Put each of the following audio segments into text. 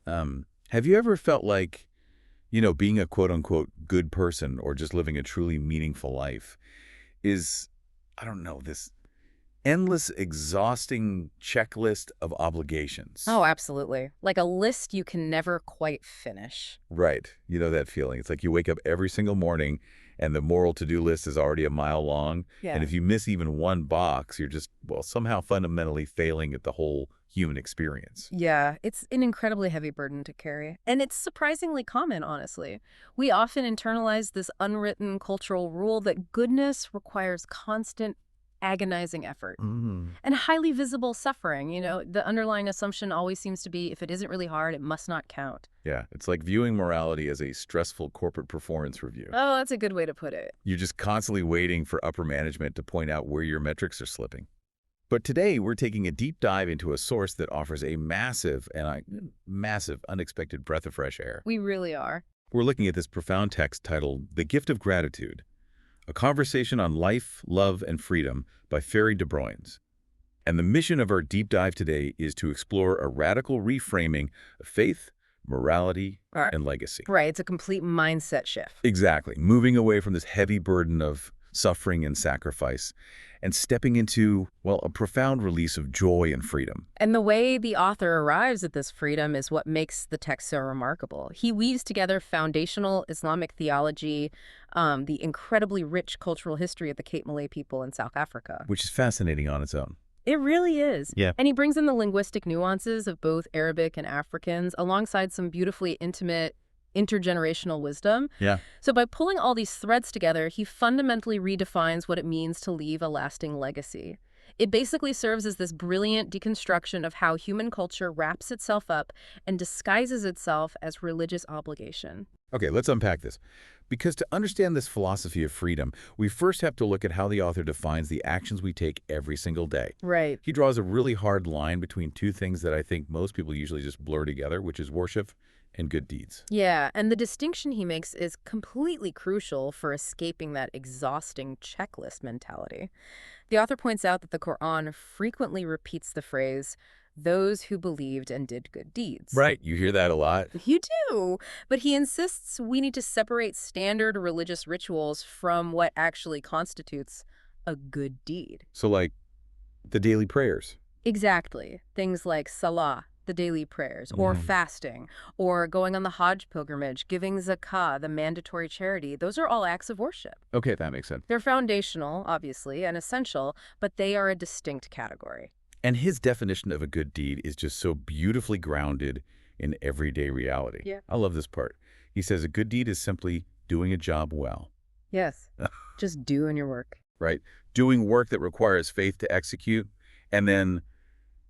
Have you ever felt like, being a quote-unquote good person or just living a truly meaningful life is, I don't know, this endless, exhausting checklist of obligations? Oh, absolutely. Like a list you can never quite finish. Right. You know that feeling. It's like you wake up every single morning and the moral to-do list is already a mile long. And Yeah. if you miss even one box, you're just, well, somehow fundamentally failing at the whole human experience. Yeah, it's an incredibly heavy burden to carry. And it's surprisingly common, honestly. We often internalize this unwritten cultural rule that goodness requires constant, agonizing effort Mm. and highly visible suffering. The underlying assumption always seems to be if it isn't really hard, it must not count. Yeah, it's like viewing morality as a stressful corporate performance review. Oh, that's a good way to put it. You're just constantly waiting for upper management to point out where your metrics are slipping. But today, we're taking a deep dive into a source that offers a massive, unexpected breath of fresh air. We really are. We're looking at this profound text titled The Gift of Gratitude, a conversation on life, love, and freedom by Ferry de Bruins. And the mission of our deep dive today is to explore a radical reframing of faith, morality, All right. and legacy. Right, it's a complete mindset shift. Exactly. Moving away from this heavy burden of suffering and sacrifice and stepping into, well, a profound release of joy and freedom. And the way the author arrives at this freedom is what makes the text so remarkable. He weaves together foundational Islamic theology, the incredibly rich cultural history of the Cape Malay people in South Africa. Which is fascinating on its own. It really is. Yeah. And he brings in the linguistic nuances of both Arabic and Africans alongside some beautifully intimate intergenerational wisdom. Yeah. So by pulling all these threads together, he fundamentally redefines what it means to leave a lasting legacy. It basically serves as this brilliant deconstruction of how human culture wraps itself up and disguises itself as religious obligation. Okay, let's unpack this. Because to understand this philosophy of freedom, we first have to look at how the author defines the actions we take every single day. Right. He draws a really hard line between two things that I think most people usually just blur together, which is worship and good deeds. Yeah, and the distinction he makes is completely crucial for escaping that exhausting checklist mentality. The author points out that the Quran frequently repeats the phrase, those who believed and did good deeds. Right, you hear that a lot. You do, but he insists we need to separate standard religious rituals from what actually constitutes a good deed. So like the daily prayers. Exactly. Things like Salaah, the daily prayers, or fasting, or going on the Hajj pilgrimage, giving Zakaah, the mandatory charity. Those are all acts of worship. Okay, that makes sense. They're foundational, obviously, and essential, but they are a distinct category. And his definition of a good deed is just so beautifully grounded in everyday reality. Yeah. I love this part. He says a good deed is simply doing a job well. Yes. Just doing your work. Right? Doing work that requires faith to execute. And then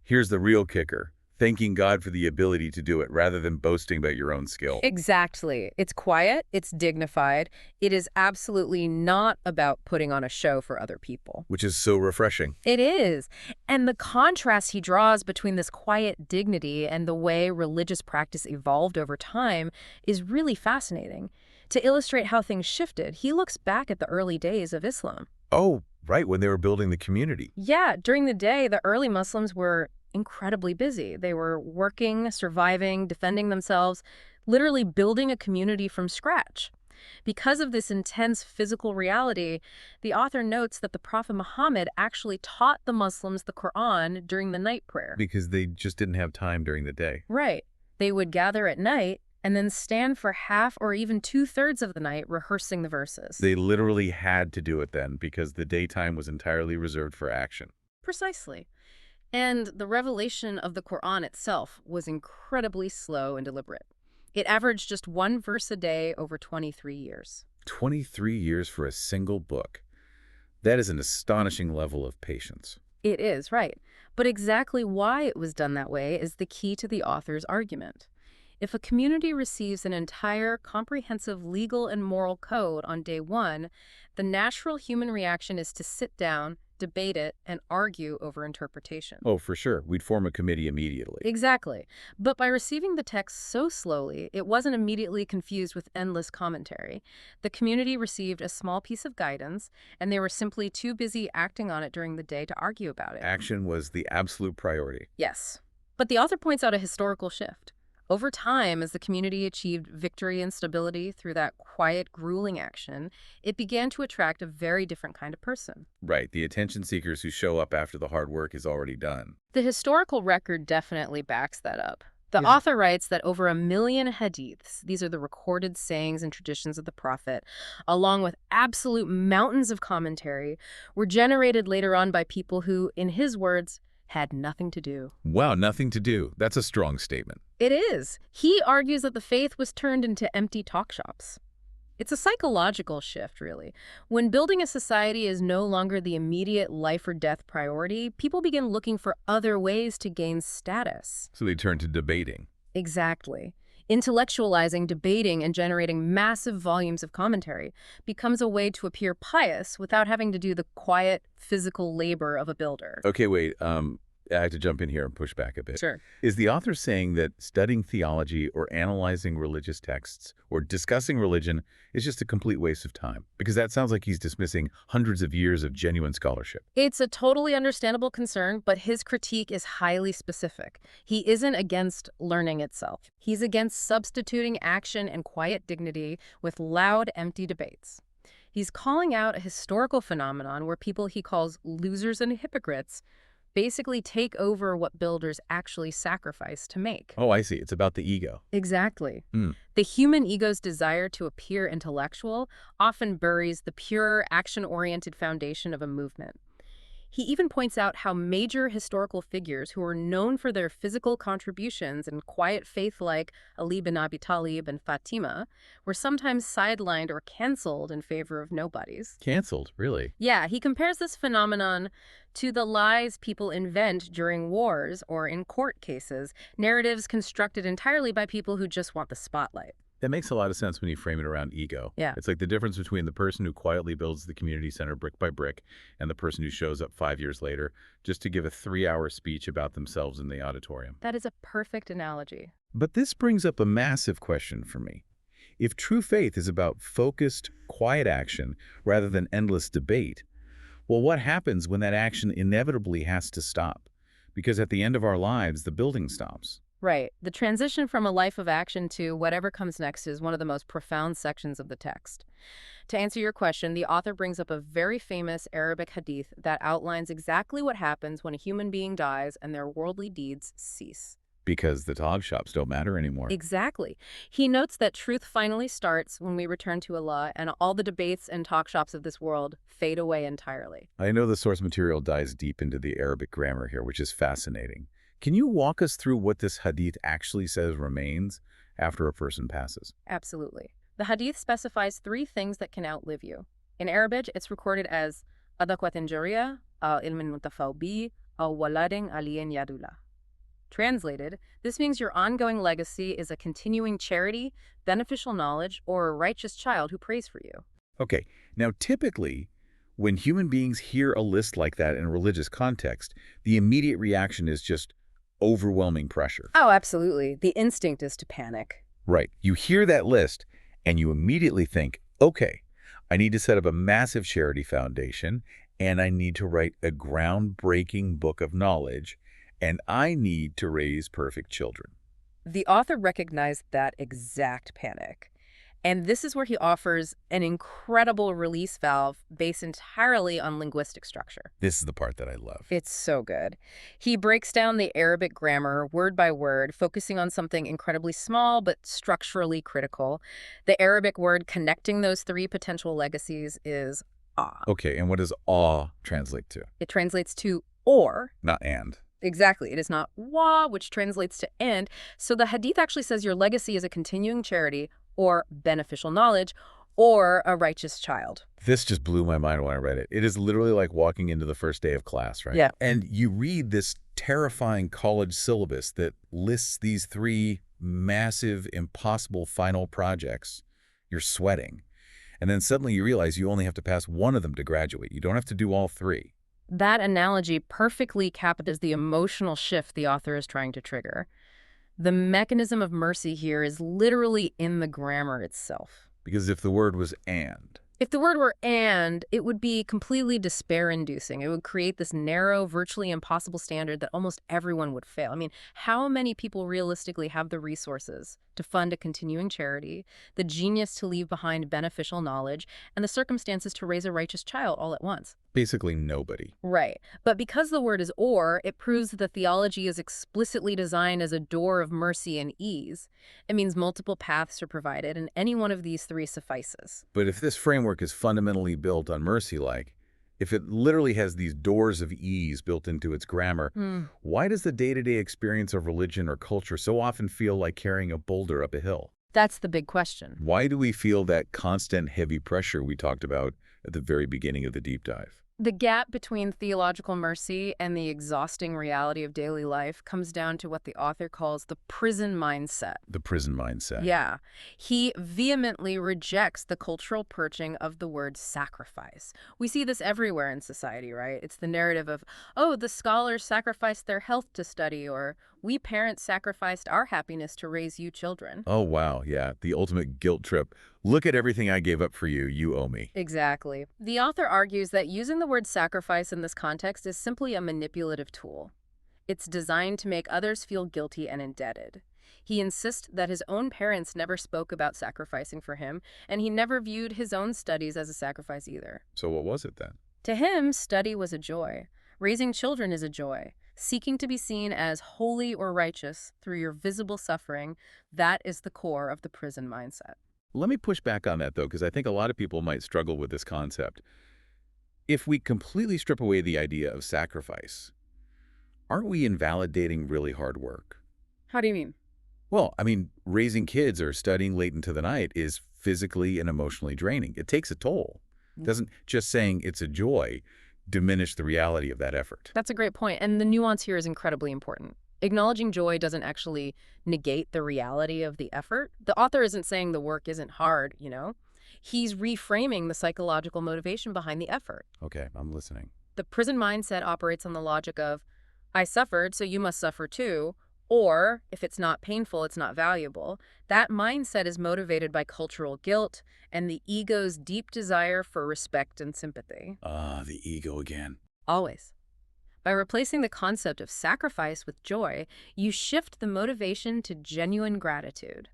here's the real kicker. Thanking God for the ability to do it rather than boasting about your own skill. Exactly. It's quiet, it's dignified. It is absolutely not about putting on a show for other people. Which is so refreshing. It is. And the contrast he draws between this quiet dignity and the way religious practice evolved over time is really fascinating. To illustrate how things shifted, he looks back at the early days of Islam. Oh, right, when they were building the community. Yeah, during the day, the early Muslims were incredibly busy. They were working, surviving, defending themselves, literally building a community from scratch. Because of this intense physical reality, the author notes that the Prophet Muhammad actually taught the Muslims the Quran during the night prayer. Because they just didn't have time during the day. Right. They would gather at night and then stand for half or even two-thirds of the night rehearsing the verses. They literally had to do it then because the daytime was entirely reserved for action. Precisely. And the revelation of the Quran itself was incredibly slow and deliberate. It averaged just one verse a day over 23 years. 23 years for a single book. That is an astonishing level of patience. It is, right. But exactly why it was done that way is the key to the author's argument. If a community receives an entire comprehensive legal and moral code on day one, the natural human reaction is to sit down, debate it, and argue over interpretation. Oh, for sure. We'd form a committee immediately. Exactly. But by receiving the text so slowly, it wasn't immediately confused with endless commentary. The community received a small piece of guidance, and they were simply too busy acting on it during the day to argue about it. Action was the absolute priority. Yes. But the author points out a historical shift. Over time, as the community achieved victory and stability through that quiet, grueling action, it began to attract a very different kind of person. Right, the attention seekers who show up after the hard work is already done. The historical record definitely backs that up. The Yeah. author writes that over 1 million hadiths, these are the recorded sayings and traditions of the Prophet, along with absolute mountains of commentary, were generated later on by people who, in his words, had nothing to do. Wow, nothing to do. That's a strong statement. It is. He argues that the faith was turned into empty talk shops. It's a psychological shift, really. When building a society is no longer the immediate life or death priority, people begin looking for other ways to gain status. So they turn to debating. Exactly. Intellectualizing, debating, and generating massive volumes of commentary becomes a way to appear pious without having to do the quiet, physical labor of a builder. Okay, wait, I have to jump in here and push back a bit. Sure. Is the author saying that studying theology or analyzing religious texts or discussing religion is just a complete waste of time? Because that sounds like he's dismissing hundreds of years of genuine scholarship. It's a totally understandable concern, but his critique is highly specific. He isn't against learning itself. He's against substituting action and quiet dignity with loud, empty debates. He's calling out a historical phenomenon where people he calls losers and hypocrites basically take over what builders actually sacrifice to make. Oh, I see. It's about the ego. Exactly. Hmm. The human ego's desire to appear intellectual often buries the pure, action-oriented foundation of a movement. He even points out how major historical figures who are known for their physical contributions and quiet faith like Ali bin Abi Talib and Fatima were sometimes sidelined or canceled in favor of nobodies. Canceled, really? Yeah, he compares this phenomenon to the lies people invent during wars or in court cases, narratives constructed entirely by people who just want the spotlight. That makes a lot of sense when you frame it around ego. Yeah. It's like the difference between the person who quietly builds the community center brick by brick and the person who shows up 5 years later just to give a 3-hour speech about themselves in the auditorium. That is a perfect analogy. But this brings up a massive question for me. If true faith is about focused, quiet action rather than endless debate, well, what happens when that action inevitably has to stop? Because at the end of our lives, the building stops. Right. The transition from a life of action to whatever comes next is one of the most profound sections of the text. To answer your question, the author brings up a very famous Arabic hadith that outlines exactly what happens when a human being dies and their worldly deeds cease. Because the talk shops don't matter anymore. Exactly. He notes that truth finally starts when we return to Allah, and all the debates and talk shops of this world fade away entirely. I know the source material dives deep into the Arabic grammar here, which is fascinating. Can you walk us through what this hadith actually says remains after a person passes? Absolutely. The hadith specifies 3 things that can outlive you. In Arabic, it's recorded as adaqwatin jariya, ilmin mutafawbi, waladin aliyin yadullah. Translated, this means your ongoing legacy is a continuing charity, beneficial knowledge, or a righteous child who prays for you. Okay, now typically, when human beings hear a list like that in a religious context, the immediate reaction is just overwhelming pressure. Oh, absolutely. The instinct is to panic. Right. You hear that list, and you immediately think, okay, I need to set up a massive charity foundation, and I need to write a groundbreaking book of knowledge, and I need to raise perfect children. The author recognized that exact panic. And this is where he offers an incredible release valve based entirely on linguistic structure. This is the part that I love. It's so good. He breaks down the Arabic grammar word by word, focusing on something incredibly small but structurally critical. The Arabic word connecting those 3 potential legacies is awe. Okay, and what does awe translate to? It translates to or. Not and. Exactly. It is not wa, which translates to and. So the hadith actually says your legacy is a continuing charity or beneficial knowledge or a righteous child. This just blew my mind when I read it. It is literally like walking into the first day of class, right? Yeah. And you read this terrifying college syllabus that lists these 3 massive, impossible final projects. You're sweating. And then suddenly you realize you only have to pass one of them to graduate. You don't have to do all 3. That analogy perfectly captures the emotional shift the author is trying to trigger. The mechanism of mercy here is literally in the grammar itself. Because if the word was and, If the word were "and," it would be completely despair-inducing. It would create this narrow, virtually impossible standard that almost everyone would fail. I mean, how many people realistically have the resources to fund a continuing charity, the genius to leave behind beneficial knowledge, and the circumstances to raise a righteous child all at once? Basically nobody. Right. But because the word is "or," it proves that the theology is explicitly designed as a door of mercy and ease. It means multiple paths are provided, and any one of these three suffices. But if this framework is fundamentally built on mercy, like, if it literally has these doors of ease built into its grammar, why does the day-to-day experience of religion or culture so often feel like carrying a boulder up a hill? That's the big question. Why do we feel that constant heavy pressure we talked about at the very beginning of the deep dive? The gap between theological mercy and the exhausting reality of daily life comes down to what the author calls the prison mindset. The prison mindset. Yeah. He vehemently rejects the cultural perching of the word sacrifice. We see this everywhere in society, right? It's the narrative of, oh, the scholars sacrificed their health to study, or we parents sacrificed our happiness to raise you children. Oh, wow. Yeah. The ultimate guilt trip. Look at everything I gave up for you. You owe me. Exactly. The author argues that using the word sacrifice in this context is simply a manipulative tool. It's designed to make others feel guilty and indebted. He insists that his own parents never spoke about sacrificing for him, and he never viewed his own studies as a sacrifice either. So what was it then? To him, study was a joy. Raising children is a joy. Seeking to be seen as holy or righteous through your visible suffering, that is the core of the prison mindset. Let me push back on that, though, because I think a lot of people might struggle with this concept. If we completely strip away the idea of sacrifice, aren't we invalidating really hard work? How do you mean? Well, I mean, raising kids or studying late into the night is physically and emotionally draining. It takes a toll. Doesn't just saying it's a joy diminish the reality of that effort. That's a great point, and the nuance here is incredibly important. Acknowledging joy doesn't actually negate the reality of the effort. The author isn't saying the work isn't hard, you know? He's reframing the psychological motivation behind the effort. Okay, I'm listening. The prison mindset operates on the logic of, I suffered, so you must suffer too, or if it's not painful, it's not valuable. That mindset is motivated by cultural guilt and the ego's deep desire for respect and sympathy. The ego again. Always. By replacing the concept of sacrifice with joy, you shift the motivation to genuine gratitude.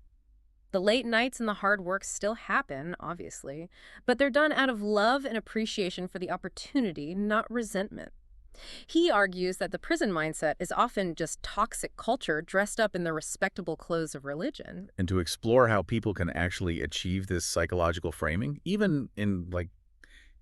The late nights and the hard work still happen, obviously, but they're done out of love and appreciation for the opportunity, not resentment. He argues that the prison mindset is often just toxic culture dressed up in the respectable clothes of religion. And to explore how people can actually achieve this psychological framing, even in,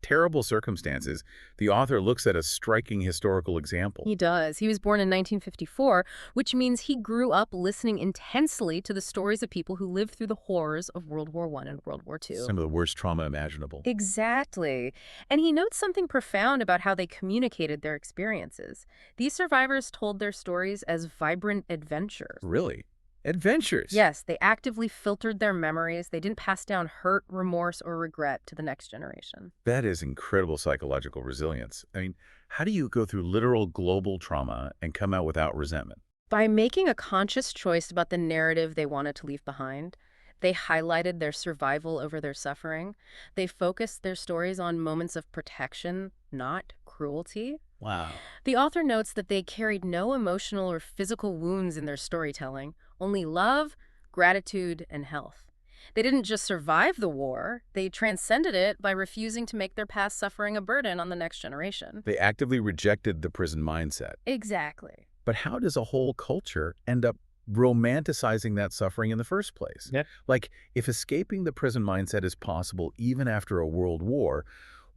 terrible circumstances, the author looks at a striking historical example. He does. He was born in 1954, which means he grew up listening intensely to the stories of people who lived through the horrors of World War I and World War II. Some of the worst trauma imaginable. Exactly. And he notes something profound about how they communicated their experiences. These survivors told their stories as vibrant adventures. Really? Adventures? Yes, they actively filtered their memories. They didn't pass down hurt, remorse, or regret to the next generation. That is incredible psychological resilience. I mean, how do you go through literal global trauma and come out without resentment? By making a conscious choice about the narrative they wanted to leave behind, they highlighted their survival over their suffering. They focused their stories on moments of protection, not cruelty. Wow. The author notes that they carried no emotional or physical wounds in their storytelling, only love, gratitude, and health. They didn't just survive the war, they transcended it by refusing to make their past suffering a burden on the next generation. They actively rejected the prison mindset. Exactly. But how does a whole culture end up romanticizing that suffering in the first place? Yeah. Like, if escaping the prison mindset is possible even after a world war,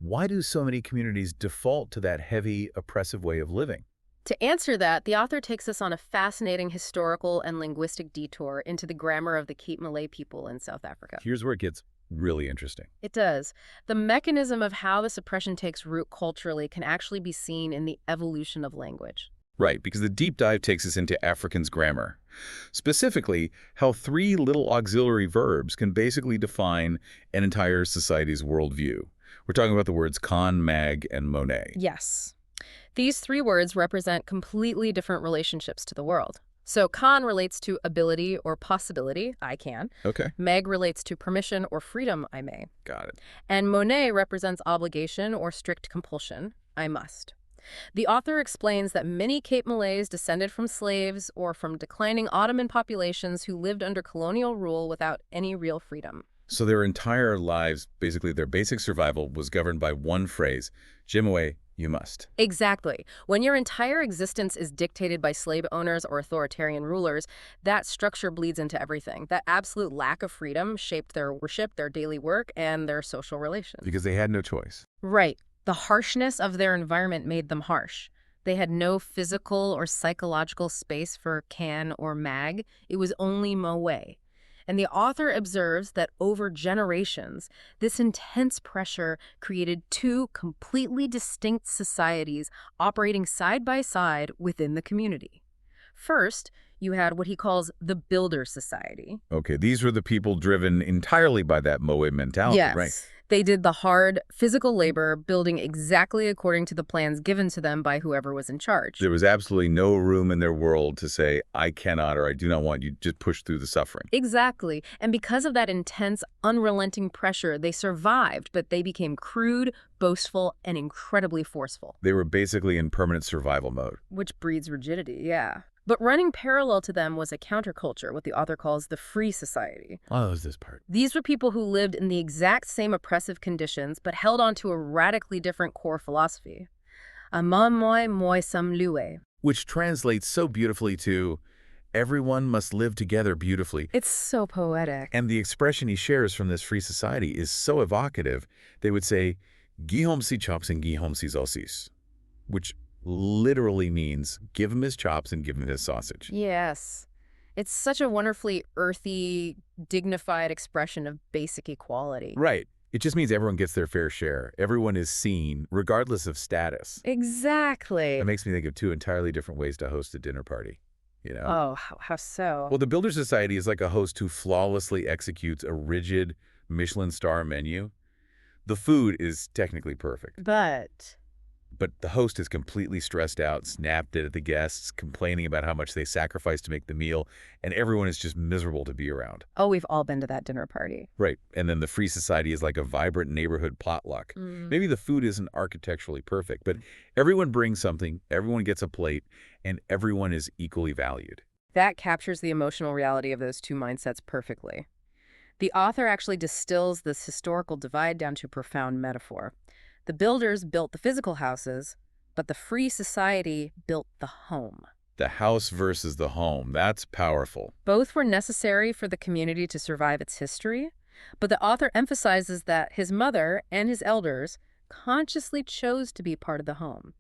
why do so many communities default to that heavy, oppressive way of living? To answer that, the author takes us on a fascinating historical and linguistic detour into the grammar of the Cape Malay people in South Africa. Here's where it gets really interesting. It does. The mechanism of how this oppression takes root culturally can actually be seen in the evolution of language. Right, because the deep dive takes us into Afrikaans grammar. Specifically, how 3 little auxiliary verbs can basically define an entire society's worldview. We're talking about the words kan, mag, and monet. Yes. These 3 words represent completely different relationships to the world. So can relates to ability or possibility, I can. Okay. Meg relates to permission or freedom, I may. Got it. And Monet represents obligation or strict compulsion, I must. The author explains that many Cape Malays descended from slaves or from declining Ottoman populations who lived under colonial rule without any real freedom. So their entire lives, basically their basic survival, was governed by one phrase, Jimwe, you must. Exactly. When your entire existence is dictated by slave owners or authoritarian rulers, that structure bleeds into everything. That absolute lack of freedom shaped their worship, their daily work, and their social relations. Because they had no choice. Right. The harshness of their environment made them harsh. They had no physical or psychological space for can or mag. It was only moe. And the author observes that over generations, this intense pressure created two completely distinct societies operating side by side within the community. First, you had what he calls the Builder Society. Okay, these were the people driven entirely by that moe mentality, Yes. right? They did the hard, physical labor, building exactly according to the plans given to them by whoever was in charge. There was absolutely no room in their world to say, I cannot or I do not want you, just push through the suffering. Exactly. And because of that intense, unrelenting pressure, they survived, but they became crude, boastful, and incredibly forceful. They were basically in permanent survival mode. Which breeds rigidity, yeah. But running parallel to them was a counterculture, what the author calls the Free Society. Oh, is this part? These were people who lived in the exact same oppressive conditions, but held on to a radically different core philosophy. Amon moi sam lue. Which translates so beautifully to, everyone must live together beautifully. It's so poetic. And the expression he shares from this free society is so evocative. They would say, Gihom si chops and gihom si zosis, which literally means give him his chops and give him his sausage. Yes. It's such a wonderfully earthy, dignified expression of basic equality. Right. It just means everyone gets their fair share. Everyone is seen, regardless of status. Exactly. It makes me think of two entirely different ways to host a dinner party. You know? Oh, how so? Well, the Builder Society is like a host who flawlessly executes a rigid Michelin star menu. The food is technically perfect. But the host is completely stressed out, snapped at the guests, complaining about how much they sacrificed to make the meal, and everyone is just miserable to be around. Oh, we've all been to that dinner party. Right. And then the Free Society is like a vibrant neighborhood potluck. Maybe the food isn't architecturally perfect, but everyone brings something, everyone gets a plate, and everyone is equally valued. That captures the emotional reality of those two mindsets perfectly. The author actually distills this historical divide down to a profound metaphor. The builders built the physical houses, but the Free Society built the home. The house versus the home, that's powerful. Both were necessary for the community to survive its history, but the author emphasizes that his mother and his elders consciously chose to be part of the home.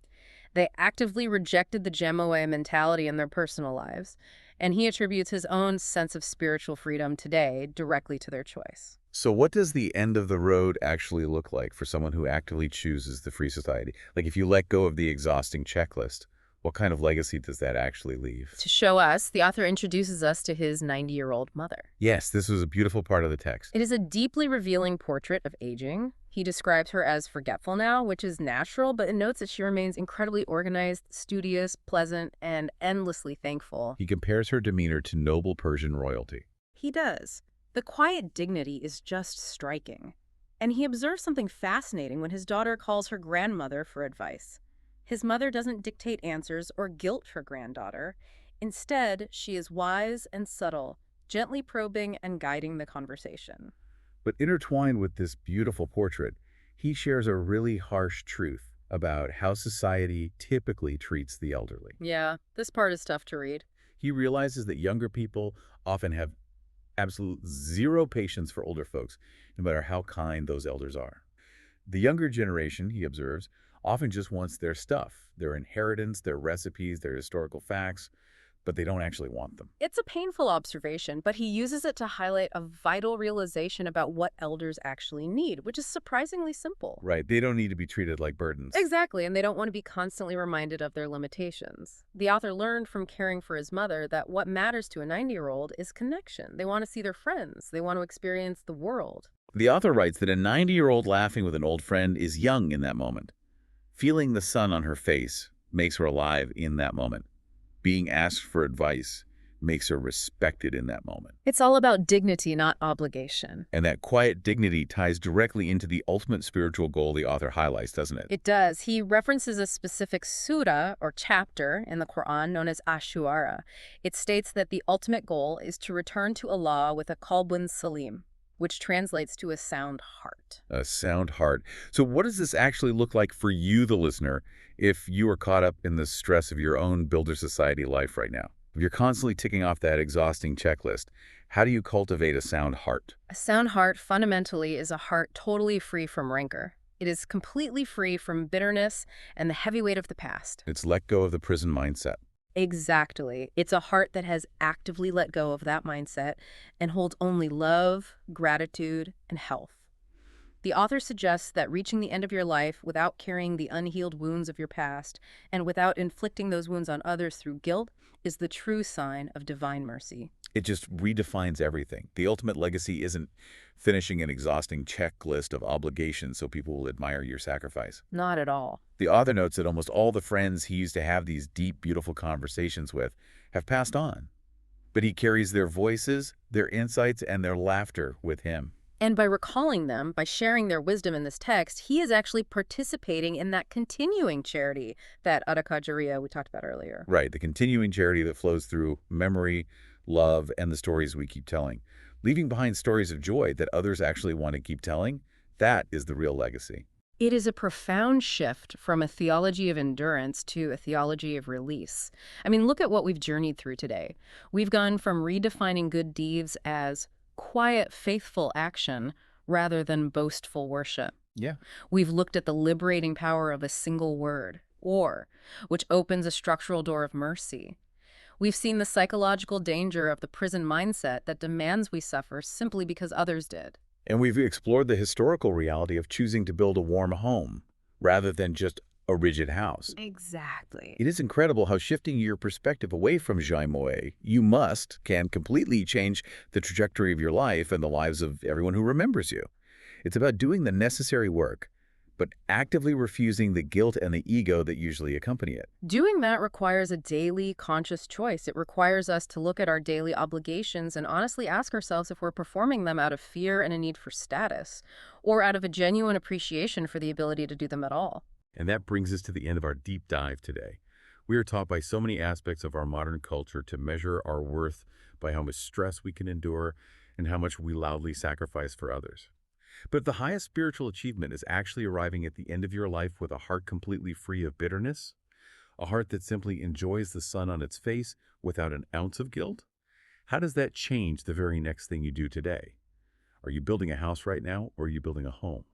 They actively rejected the Jemoe mentality in their personal lives, and he attributes his own sense of spiritual freedom today directly to their choice. So what does the end of the road actually look like for someone who actively chooses the Free Society? Like if you let go of the exhausting checklist, what kind of legacy does that actually leave? To show us, the author introduces us to his 90-year-old mother. Yes, this was a beautiful part of the text. It is a deeply revealing portrait of aging. He describes her as forgetful now, which is natural, but it notes that she remains incredibly organized, studious, pleasant, and endlessly thankful. He compares her demeanor to noble Persian royalty. He does. The quiet dignity is just striking. And he observes something fascinating when his daughter calls her grandmother for advice. His mother doesn't dictate answers or guilt her granddaughter. Instead, she is wise and subtle, gently probing and guiding the conversation. But intertwined with this beautiful portrait, he shares a really harsh truth about how society typically treats the elderly. Yeah, this part is tough to read. He realizes that younger people often have absolute zero patience for older folks, no matter how kind those elders are. The younger generation, he observes, often just wants their stuff, their inheritance, their recipes, their historical facts, but they don't actually want them. It's a painful observation, but he uses it to highlight a vital realization about what elders actually need, which is surprisingly simple. Right. They don't need to be treated like burdens. Exactly, and they don't want to be constantly reminded of their limitations. The author learned from caring for his mother that what matters to a 90-year-old is connection. They want to see their friends. They want to experience the world. The author writes that a 90-year-old laughing with an old friend is young in that moment. Feeling the sun on her face makes her alive in that moment. Being asked for advice makes her respected in that moment. It's all about dignity, not obligation. And that quiet dignity ties directly into the ultimate spiritual goal the author highlights, doesn't it? It does. He references a specific surah or chapter in the Quran known as Ashura. It states that the ultimate goal is to return to Allah with a qalbun salim, which translates to a sound heart. A sound heart. So what does this actually look like for you, the listener, if you are caught up in the stress of your own builder society life right now? If you're constantly ticking off that exhausting checklist, how do you cultivate a sound heart? A sound heart fundamentally is a heart totally free from rancor. It is completely free from bitterness and the heavy weight of the past. It's let go of the prison mindset. Exactly. It's a heart that has actively let go of that mindset and holds only love, gratitude, and health. The author suggests that reaching the end of your life without carrying the unhealed wounds of your past and without inflicting those wounds on others through guilt is the true sign of divine mercy. It just redefines everything. The ultimate legacy isn't finishing an exhausting checklist of obligations so people will admire your sacrifice. Not at all. The author notes that almost all the friends he used to have these deep, beautiful conversations with have passed on. But he carries their voices, their insights, and their laughter with him. And by recalling them, by sharing their wisdom in this text, he is actually participating in that continuing charity, that Adakah Jariyah we talked about earlier. Right, the continuing charity that flows through memory, love, and the stories we keep telling. Leaving behind stories of joy that others actually want to keep telling, that is the real legacy. It is a profound shift from a theology of endurance to a theology of release. I mean, look at what we've journeyed through today. We've gone from redefining good deeds as quiet, faithful action rather than boastful worship. Yeah. We've looked at the liberating power of a single word, or, which opens a structural door of mercy. We've seen the psychological danger of the prison mindset that demands we suffer simply because others did. And we've explored the historical reality of choosing to build a warm home rather than just a rigid house. Exactly. It is incredible how shifting your perspective away from Jaimoe, can completely change the trajectory of your life and the lives of everyone who remembers you. It's about doing the necessary work, but actively refusing the guilt and the ego that usually accompany it. Doing that requires a daily, conscious choice. It requires us to look at our daily obligations and honestly ask ourselves if we're performing them out of fear and a need for status, or out of a genuine appreciation for the ability to do them at all. And that brings us to the end of our deep dive today. We are taught by so many aspects of our modern culture to measure our worth by how much stress we can endure and how much we loudly sacrifice for others. But if the highest spiritual achievement is actually arriving at the end of your life with a heart completely free of bitterness, a heart that simply enjoys the sun on its face without an ounce of guilt, how does that change the very next thing you do today? Are you building a house right now, or are you building a home?